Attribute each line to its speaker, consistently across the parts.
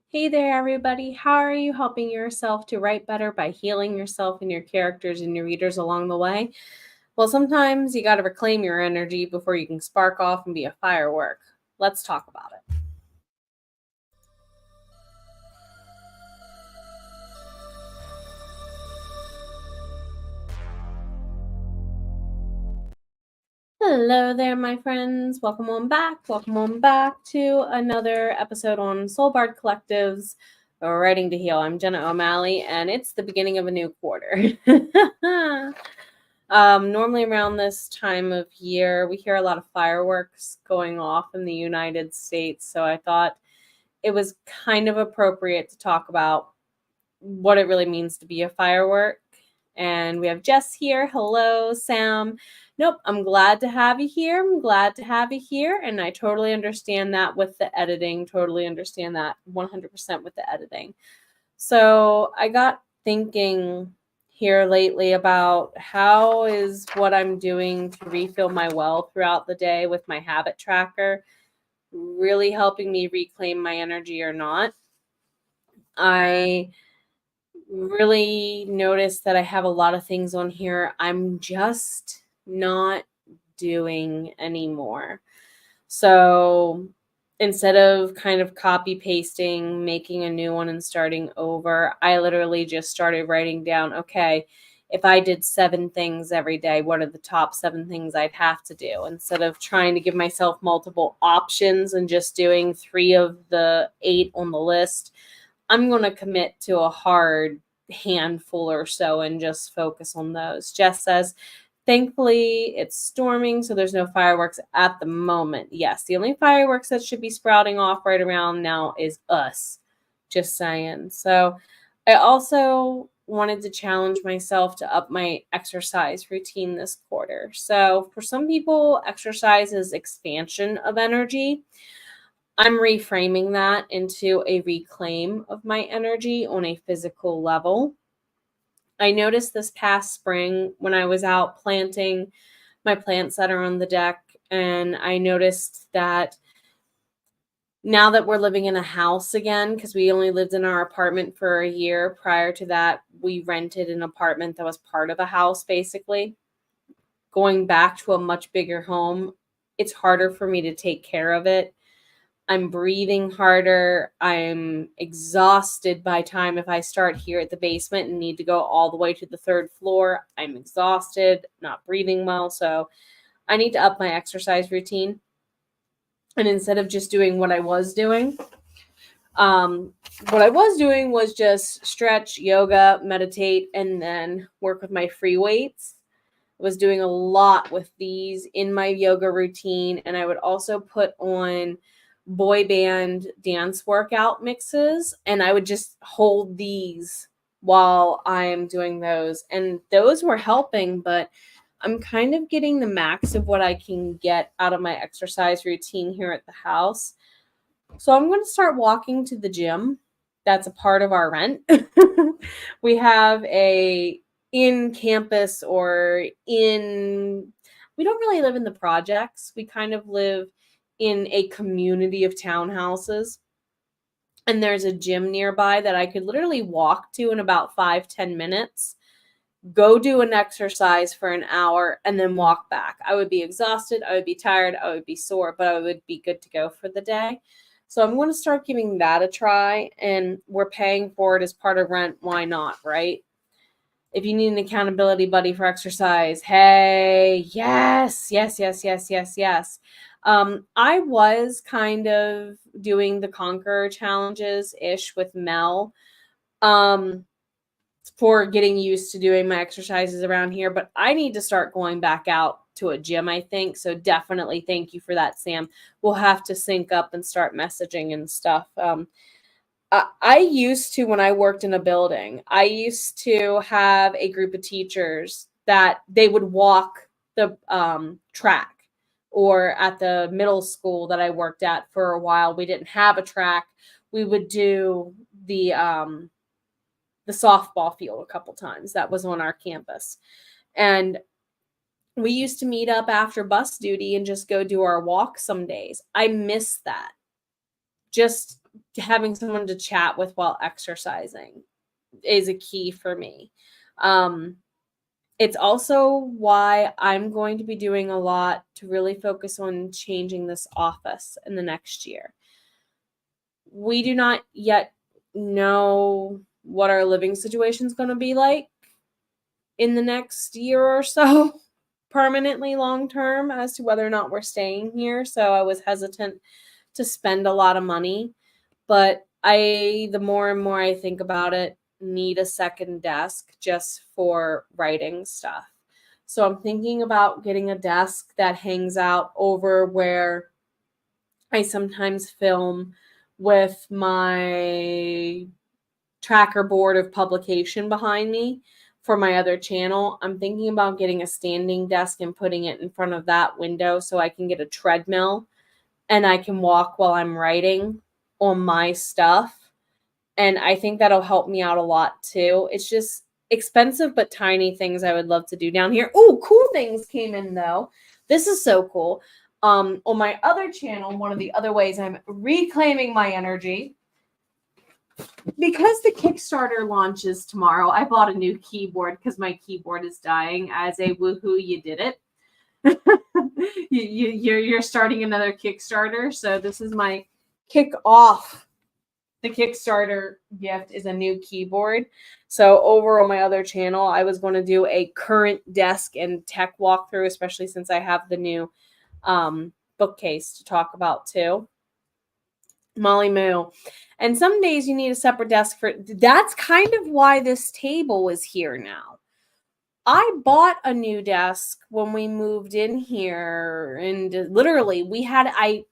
Speaker 1: Hey there, everybody. How are you helping yourself to write better by healing yourself and your characters and your readers along the way? Well, sometimes you got to reclaim your energy before you can spark off and be a firework. Let's talk about it. Hello there, my friends. Welcome on back. Welcome on back to another episode on Soul Bard Collective's Writing to Heal. I'm Jenna O'Malley, and it's the beginning of a new quarter. Normally around this time of year, we hear a lot of fireworks going off in the United States. So I thought it was kind of appropriate to talk about what it really means to be a firework. And we have Jess here. Hello, Sam. Nope, I'm glad to have you here. I'm glad to have you here. And I totally understand that with the editing. Totally understand that 100% with the editing. So I got thinking here lately about how is what I'm doing to refill my well throughout the day with my habit tracker really helping me reclaim my energy or not. I really noticed that I have a lot of things on here I'm just not doing anymore. So instead of kind of copy pasting, making a new one and starting over, I literally just started writing down, okay, if I did 7 things every day, what are the top 7 things I'd have to do? Instead of trying to give myself multiple options and just doing 3 of the 8 on the list, I'm going to commit to a hard handful or so and just focus on those. Jess says, thankfully, it's storming, so there's no fireworks at the moment. Yes, the only fireworks that should be sprouting off right around now is us. Just saying. So I also wanted to challenge myself to up my exercise routine this quarter. So for some people, exercise is expansion of energy. I'm reframing that into a reclaim of my energy on a physical level. I noticed this past spring when I was out planting my plants that are on the deck, and I noticed that now that we're living in a house again, because we only lived in our apartment for a year. Prior to that, we rented an apartment that was part of a house, basically. Going back to a much bigger home, it's harder for me to take care of it. I'm breathing harder. I'm exhausted by time if I start here at the basement and need to go all the way to the 3rd floor. I'm exhausted, not breathing well. So I need to up my exercise routine. And instead of just doing what I was doing, was just stretch, yoga, meditate, and then work with my free weights. I was doing a lot with these in my yoga routine. And I would also put on boy band dance workout mixes, and I would just hold these while I'm doing those. And those were helping, but I'm kind of getting the max of what I can get out of my exercise routine here at the house. So I'm going to start walking to the gym. That's a part of our rent. We have a in campus we don't really live in the projects. We kind of live in a community of townhouses. And there's a gym nearby that I could literally walk to in about 5-10 minutes, go do an exercise for an hour, and then walk back. I would be exhausted. I would be tired. I would be sore, but I would be good to go for the day. So I'm going to start giving that a try, and we're paying for it as part of rent. Why not, right? If you need an accountability buddy for exercise, hey, yes. I was kind of doing the Conqueror challenges-ish with Mel for getting used to doing my exercises around here, but I need to start going back out to a gym, I think. So definitely thank you for that, Sam. We'll have to sync up and start messaging and stuff. I used to, when I worked in a building, I used to have a group of teachers that they would walk the track. Or at the middle school that I worked at for a while, we didn't have a track. We would do the softball field a couple times. That was on our campus. And we used to meet up after bus duty and just go do our walk some days. I miss that. Just having someone to chat with while exercising is a key for me. It's also why I'm going to be doing a lot to really focus on changing this office in the next year. We do not yet know what our living situation is going to be like in the next year or so, permanently long term, as to whether or not we're staying here. So I was hesitant to spend a lot of money, but the more and more I think about it, need a second desk just for writing stuff. So I'm thinking about getting a desk that hangs out over where I sometimes film with my tracker board of publication behind me for my other channel. I'm thinking about getting a standing desk and putting it in front of that window so I can get a treadmill and I can walk while I'm writing on my stuff. And I think that'll help me out a lot too. It's just expensive but tiny things I would love to do down here. Oh, cool things came in though. This is so cool. On my other channel, one of the other ways I'm reclaiming my energy, because the Kickstarter launches tomorrow, I bought a new keyboard because my keyboard is dying. As a woohoo, you did it. You're starting another Kickstarter. So this is my kick off. The Kickstarter gift is a new keyboard. So over on my other channel, I was going to do a current desk and tech walkthrough, especially since I have the new bookcase to talk about too. Molly Moo. And some days you need a separate desk for, that's kind of why this table is here now. I bought a new desk when we moved in here, and literally I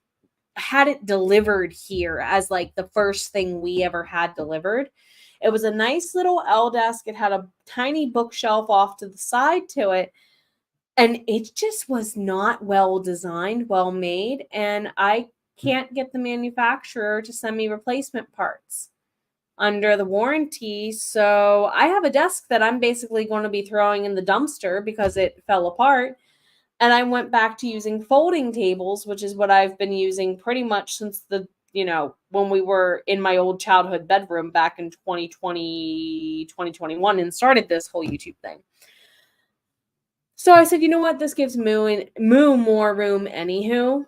Speaker 1: had it delivered here as like the first thing we ever had delivered. It was a nice little L desk. It had a tiny bookshelf off to the side to it. And it just was not well designed, well made. And I can't get the manufacturer to send me replacement parts under the warranty. So I have a desk that I'm basically going to be throwing in the dumpster because it fell apart. And I went back to using folding tables, which is what I've been using pretty much since when we were in my old childhood bedroom back in 2020, 2021 and started this whole YouTube thing. So I said, you know what? This gives Moo more room anywho.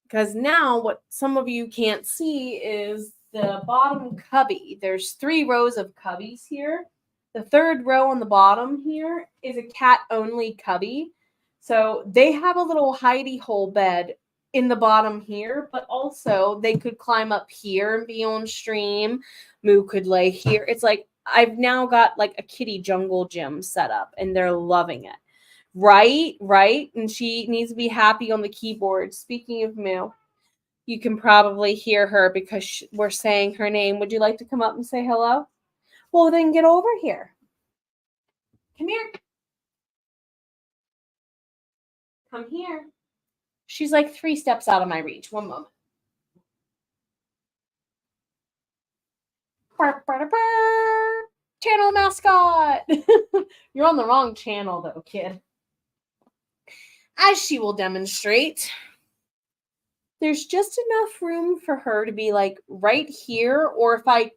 Speaker 1: Because now what some of you can't see is the bottom cubby. There's 3 rows of cubbies here. The third row on the bottom here is a cat-only cubby. So they have a little hidey hole bed in the bottom here, but also they could climb up here and be on stream. Moo could lay here. It's like I've now got like a kitty jungle gym set up and they're loving it. Right. And she needs to be happy on the keyboard. Speaking of Moo, you can probably hear her because we're saying her name. Would you like to come up and say hello? Well, then get over here. Come here. Come here. She's like 3 steps out of my reach. One moment. Channel mascot. You're on the wrong channel though, kid. As she will demonstrate, there's just enough room for her to be like right here, or if I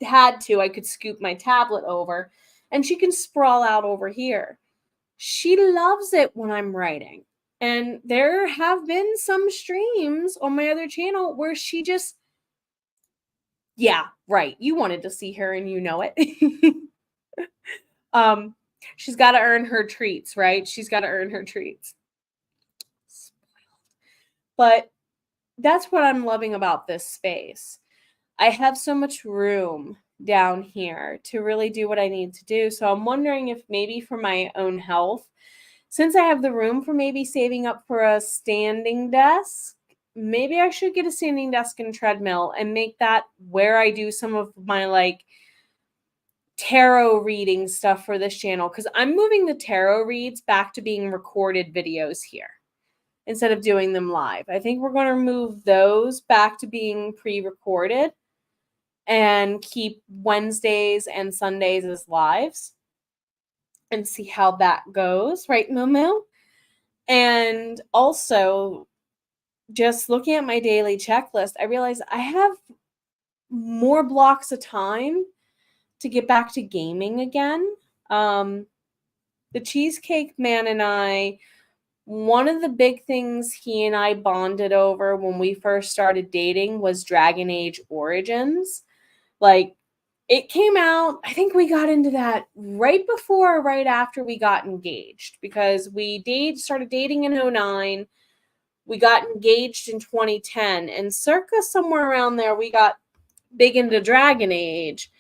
Speaker 1: had to, I could scoop my tablet over and she can sprawl out over here. She loves it when I'm writing. And there have been some streams on my other channel where she just, yeah, right. You wanted to see her and you know it. She's got to earn her treats, right? She's got to earn her treats. But that's what I'm loving about this space. I have so much room down here to really do what I need to do. So I'm wondering if maybe for my own health, since I have the room for maybe saving up for a standing desk, maybe I should get a standing desk and treadmill and make that where I do some of my like tarot reading stuff for this channel. Because I'm moving the tarot reads back to being recorded videos here instead of doing them live. I think we're going to move those back to being pre-recorded and keep Wednesdays and Sundays as lives and see how that goes, right, Moo? And also, just looking at my daily checklist, I realized I have more blocks of time to get back to gaming again. The Cheesecake Man and I, one of the big things he and I bonded over when we first started dating was Dragon Age Origins. Like, it came out, I think we got into that right before or right after we got engaged, because we started dating in 2009. We got engaged in 2010, and circa somewhere around there, we got big into Dragon Age.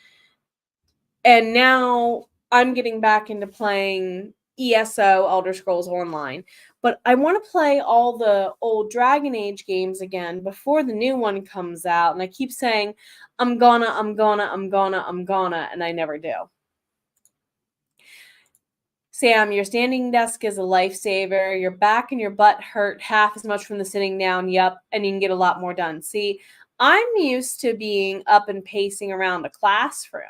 Speaker 1: And now I'm getting back into playing ESO, Elder Scrolls Online. But I want to play all the old Dragon Age games again before the new one comes out. And I keep saying, I'm gonna, and I never do. Sam, your standing desk is a lifesaver. Your back and your butt hurt half as much from the sitting down. Yep. And you can get a lot more done. See, I'm used to being up and pacing around a classroom.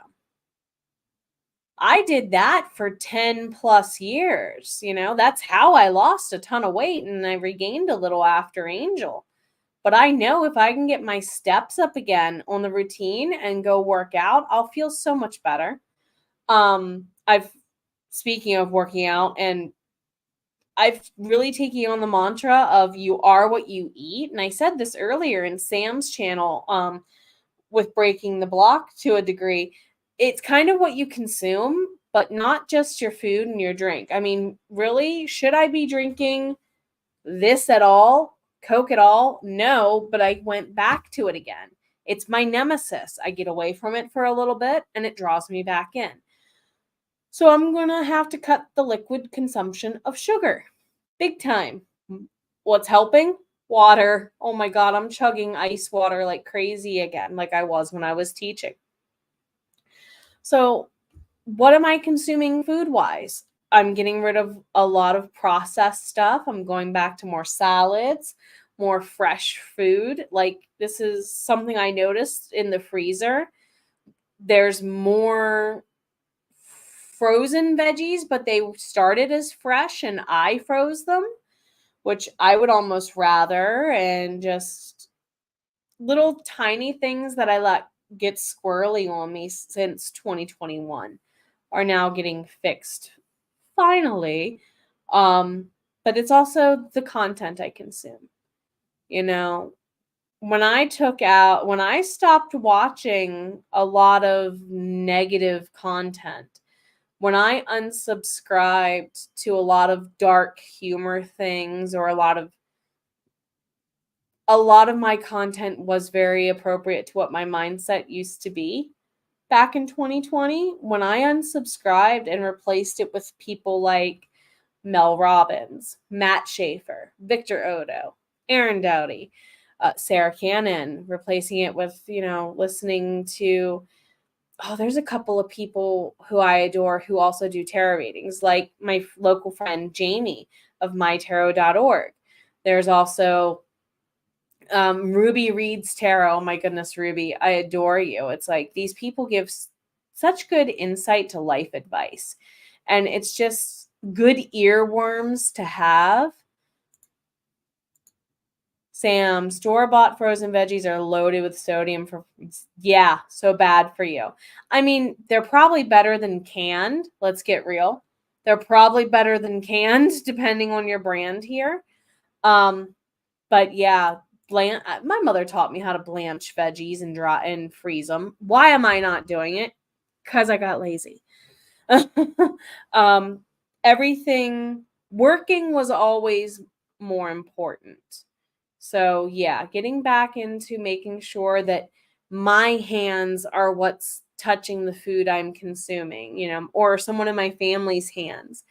Speaker 1: I did that for 10 plus years. That's how I lost a ton of weight, and I regained a little after Angel. But I know if I can get my steps up again on the routine and go work out, I'll feel so much better. Speaking of working out, and I've really taken on the mantra of you are what you eat. And I said this earlier in Sam's channel, with Breaking the Block to a degree. It's kind of what you consume, but not just your food and your drink. I mean, really, should I be drinking this at all? Coke at all? No, but I went back to it again. It's my nemesis. I get away from it for a little bit and it draws me back in. So I'm going to have to cut the liquid consumption of sugar. Big time. What's helping? Water. Oh my God, I'm chugging ice water like crazy again, like I was when I was teaching. So what am I consuming food-wise? I'm getting rid of a lot of processed stuff. I'm going back to more salads, more fresh food. Like, this is something I noticed in the freezer. There's more frozen veggies, but they started as fresh and I froze them, which I would almost rather. And just little tiny things that I let get squirrely on me since 2021 are now getting fixed finally. But it's also the content I consume. When I stopped watching a lot of negative content, when I unsubscribed to a lot of dark humor things, or a lot of my content was very appropriate to what my mindset used to be back in 2020. When I unsubscribed and replaced it with people like Mel Robbins, Matt Schaefer, Victor Odo, Aaron Dowdy, Sarah Cannon, replacing it with, listening to, there's a couple of people who I adore who also do tarot readings, like my local friend Jamie of mytarot.org. There's also Ruby Reads Tarot. Oh my goodness, Ruby, I adore you. It's like these people give such good insight to life advice, and it's just good earworms to have. Sam, store-bought frozen veggies are loaded with sodium so bad for you. I mean, they're probably better than canned. Let's get real. They're probably better than canned, depending on your brand here. But yeah, my mother taught me how to blanch veggies and dry and freeze them. Why am I not doing it? Because I got lazy. Everything working was always more important. So yeah, getting back into making sure that my hands are what's touching the food I'm consuming, or someone in my family's hands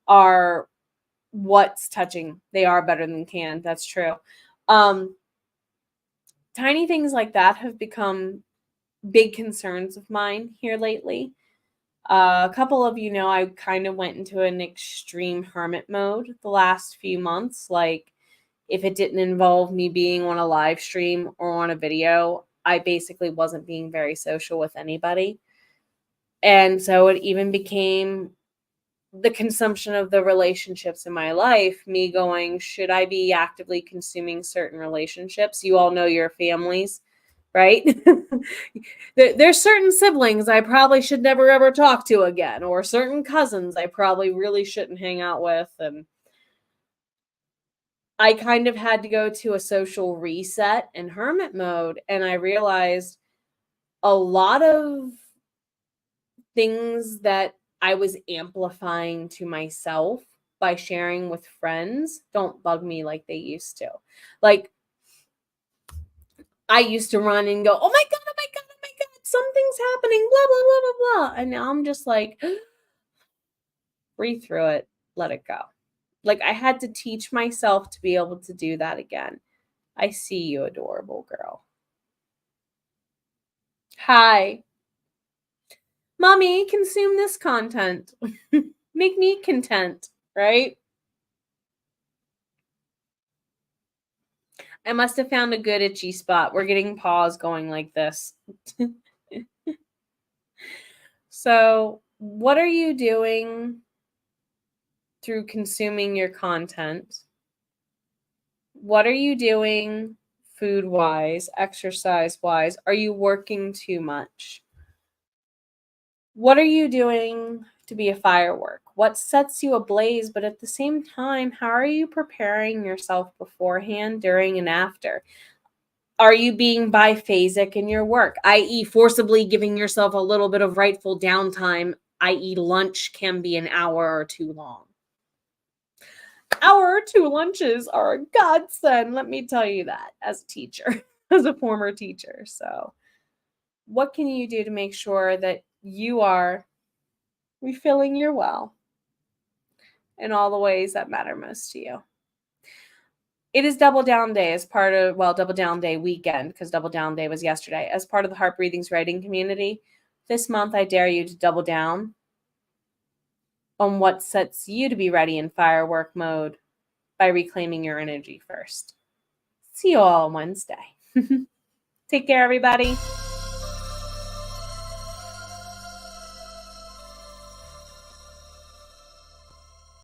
Speaker 1: are what's touching. They are better than canned. That's true. Tiny things like that have become big concerns of mine here lately. A couple of I kind of went into an extreme hermit mode the last few months. Like, if it didn't involve me being on a live stream or on a video, I basically wasn't being very social with anybody. And so it even became the consumption of the relationships in my life, me going, should I be actively consuming certain relationships? You all know your families, right? There's certain siblings I probably should never ever talk to again, or certain cousins I probably really shouldn't hang out with. And I kind of had to go to a social reset and hermit mode. And I realized a lot of things that I was amplifying to myself by sharing with friends don't bug me like they used to. Like, I used to run and go, oh my God, oh my God, oh my God, something's happening, blah, blah, blah, blah, blah. And now I'm just like, breathe through it, let it go. Like, I had to teach myself to be able to do that again. I see you, adorable girl. Hi. Mommy, consume this content. Make me content, right? I must have found a good itchy spot. We're getting paws going like this. So, what are you doing through consuming your content? What are you doing food-wise, exercise-wise? Are you working too much? What are you doing to be a firework? What sets you ablaze? But at the same time, how are you preparing yourself beforehand, during, and after? Are you being biphasic in your work, i.e. forcibly giving yourself a little bit of rightful downtime, i.e. lunch can be an hour or two long? Hour or two lunches are a godsend, let me tell you that, as a teacher, as a former teacher. So what can you do to make sure that you are refilling your well in all the ways that matter most to you? It is Double Down Day as part of, Double Down Day weekend, because Double Down Day was yesterday. As part of the Heart Breathings writing community, this month I dare you to double down on what sets you to be ready in firework mode by reclaiming your energy first. See you all on Wednesday. Take care, everybody.